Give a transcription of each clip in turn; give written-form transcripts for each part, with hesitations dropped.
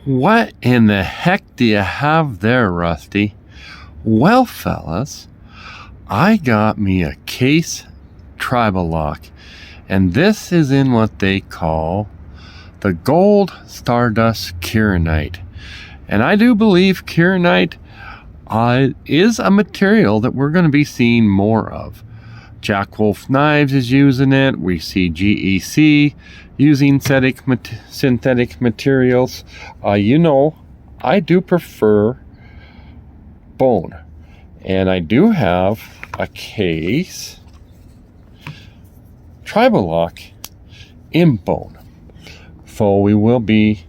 What in the heck do you have there, Rusty? Well, fellas, I got me a Case tribal lock, and this is in what they call the Gold Stardust Kirinite. And I do believe Kirinite is a material that we're going to be seeing more of. Jack Wolf Knives is using it. We see GEC using synthetic materials. I do prefer bone. And I do have a Case tribal lock in bone. So we will be,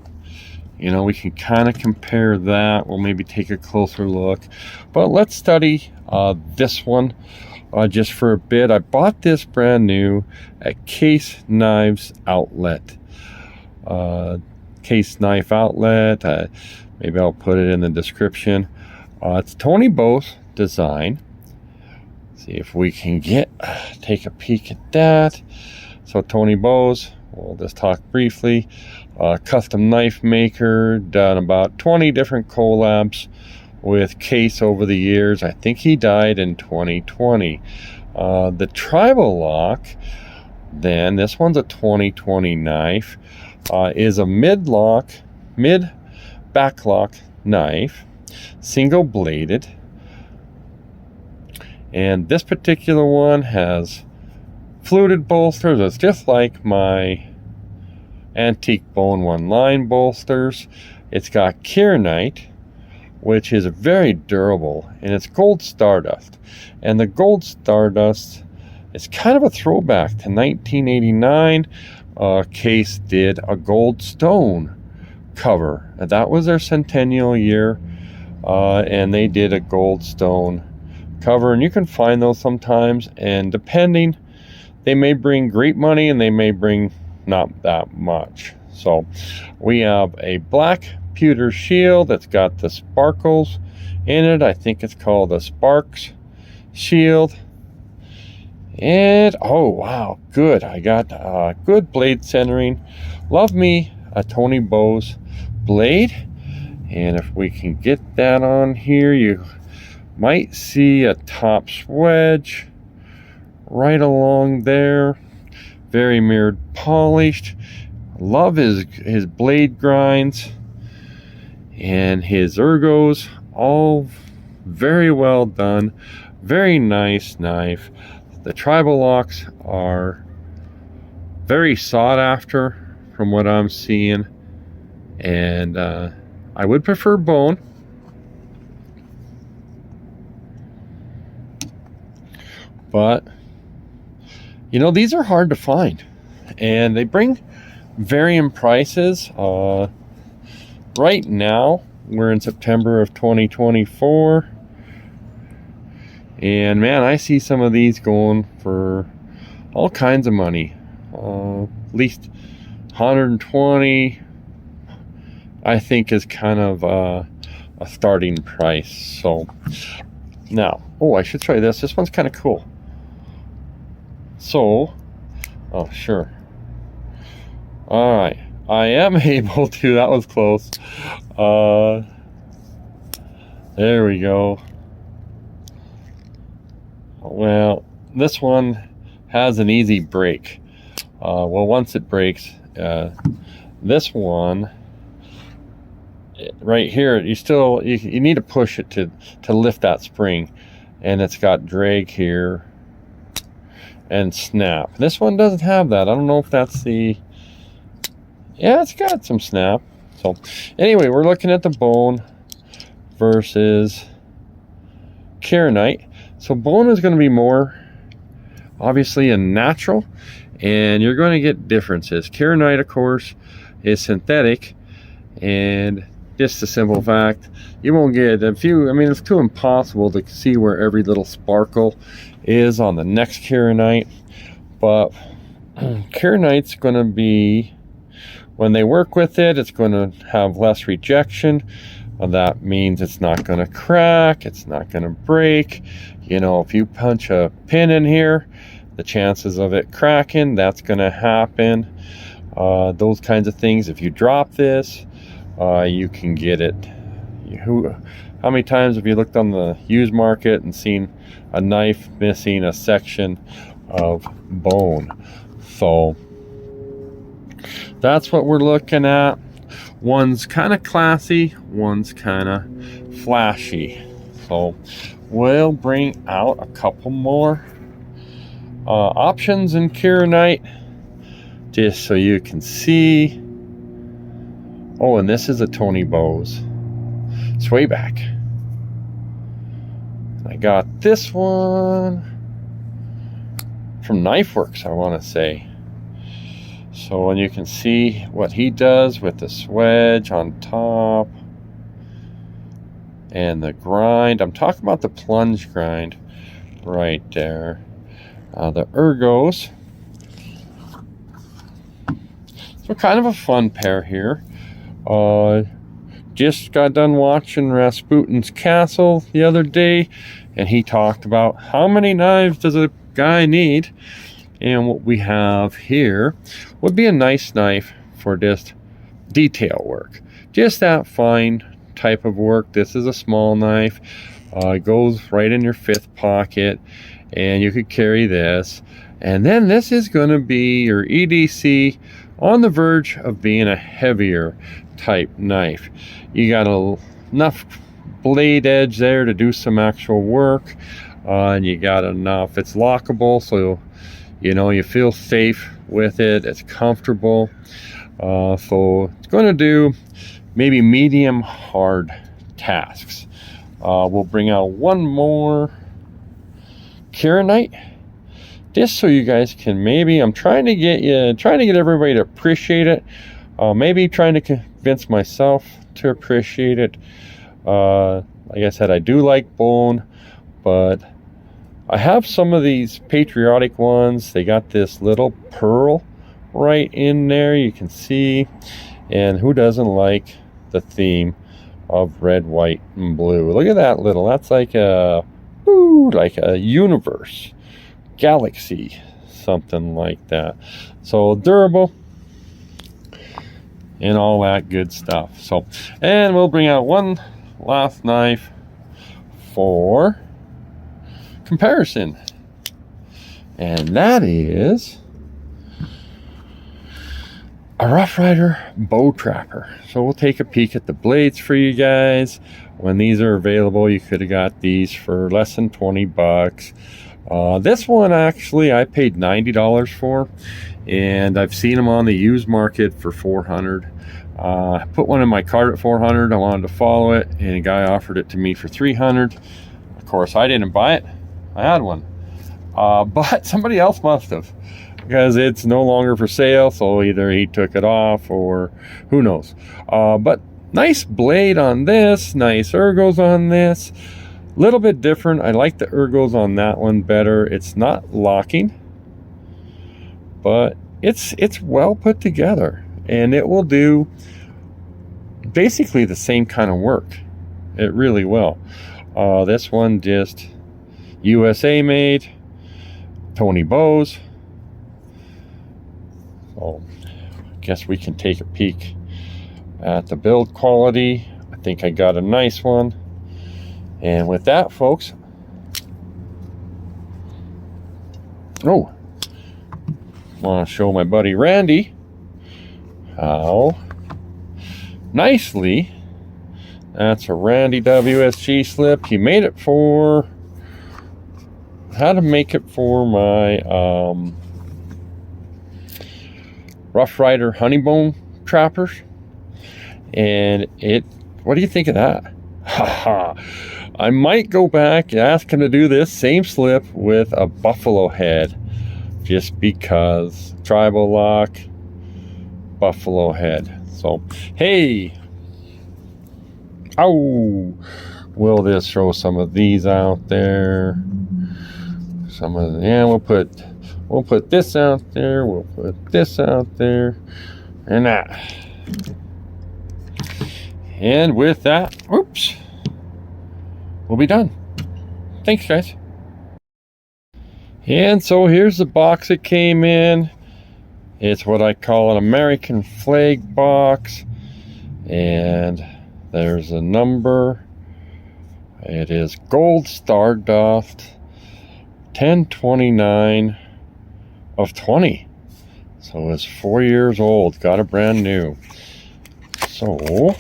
we can kind of compare that. We'll maybe take a closer look. But let's study this one just for a bit. I bought this brand new at Case Knives Outlet. Case Knife Outlet. Maybe I'll put it in the description. It's Tony Bose design. See if we can take a peek at that. So Tony Bose, we'll just talk briefly. Custom knife maker, done about 20 different collabs with Case over the years. I think he died in 2020. The tribal lock, then, this one's a 2020 knife, is a mid backlock knife, single bladed. And this particular one has fluted bolsters. It's just like my antique bone one line bolsters. It's got Kirinite, which is very durable, and it's Gold Stardust. And the Gold Stardust is kind of a throwback to 1989. Case did a gold stone cover. And that was their centennial year, and they did a gold stone cover. And you can find those sometimes, and depending, they may bring great money and they may bring not that much. So we have a black pewter shield that's got the sparkles in it. I think it's called a SparXX shield. And oh wow, good. I got good blade centering. Love me a Tony Bose blade. And if we can get that on here, you might see a top wedge right along there. Very mirrored polished. Love his blade grinds and his ergos, all very well done. Very nice knife. The tribal locks are very sought after from what I'm seeing, and I would prefer bone. But these are hard to find, and they bring varying prices. Right now, we're in September of 2024, and man, I see some of these going for all kinds of money. At least 120, I think, is kind of a starting price. So now, I should try this. This one's kind of cool. So, sure. All right, I am able to. That was close. There we go. Well, this one has an easy break. Once it breaks, this one right here, you need to push it to lift that spring, and it's got drag here and snap. This one doesn't have that. I don't know if that's it's got some snap. So anyway, we're looking at the bone versus Kirinite. So bone is going to be more obviously a natural, and you're going to get differences. Kirinite, of course, is synthetic, and just a simple fact, you won't get it's too impossible to see where every little sparkle is on the next Kirinite. But Kirinite's going to be, when they work with it, it's going to have less rejection. That means it's not going to crack, it's not going to break. If you punch a pin in here, the chances of it cracking, that's going to happen. Those kinds of things. If you drop this, You can get it. How many times have you looked on the used market and seen a knife missing a section of bone? So that's what we're looking at. One's kind of classy, one's kind of flashy. So we'll bring out a couple more options in Kirinite just so you can see. Oh, and this is a Case-Bose sway back. I got this one from KnifeWorks, I want to say. So, and you can see what he does with the swedge on top and the grind. I'm talking about the plunge grind right there. The ergos. So kind of a fun pair here. Just got done watching Rasputin's Castle the other day, and he talked about how many knives does a guy need. And what we have here would be a nice knife for just detail work. Just that fine type of work. This is a small knife. It goes right in your fifth pocket, and you could carry this. And then this is going to be your EDC on the verge of being a heavier type knife. You got enough blade edge there to do some actual work, and you got enough. It's lockable, so you know you feel safe with it. It's comfortable. So it's going to do maybe medium hard tasks. We'll bring out one more Kirinite, just so you guys can maybe, I'm trying to get everybody to appreciate it. Maybe trying to convince myself to appreciate it. Like I said, I do like bone, but I have some of these patriotic ones. They got this little pearl right in there, you can see. And who doesn't like the theme of red, white, and blue? Look at that little, that's like a universe, galaxy, something like that. So durable and all that good stuff. So, and we'll bring out one last knife for comparison, and that is a Rough Rider bow trapper. So we'll take a peek at the blades for you guys. When these are available, you could have got these for less than 20 bucks. This one actually I paid $90 for, and I've seen them on the used market for $400. I put one in my cart at $400. I wanted to follow it, and a guy offered it to me for $300. Of course, I didn't buy it. I had one, but somebody else must have, because it's no longer for sale. So either he took it off or who knows. But nice blade on this, nice ergos on this. Little bit different. I like the ergos on that one better. It's not locking, but it's well put together, and it will do basically the same kind of work. It really will. This one just USA made, Case-Bose. So I guess we can take a peek at the build quality. I think I got a nice one. And with that, folks, want to show my buddy Randy how nicely, that's a Randy WSG slip. He made it for, how to make it for my Rough Rider honeybone trappers. And what do you think of that? Haha. I might go back and ask him to do this same slip with a buffalo head, just because tribal lock, buffalo head. So hey, we'll just throw some of these out there. We'll put this out there, we'll put this out there, and that. And with that, we'll be done. Thanks, guys. And so here's the box it came in. It's what I call an American flag box. And there's a number. It is Gold Stardust 1029 of 20. So it's 4 years old. Got it brand new. So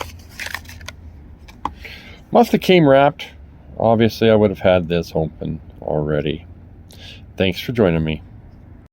must have came wrapped. Obviously I would have had this open already. Thanks for joining me.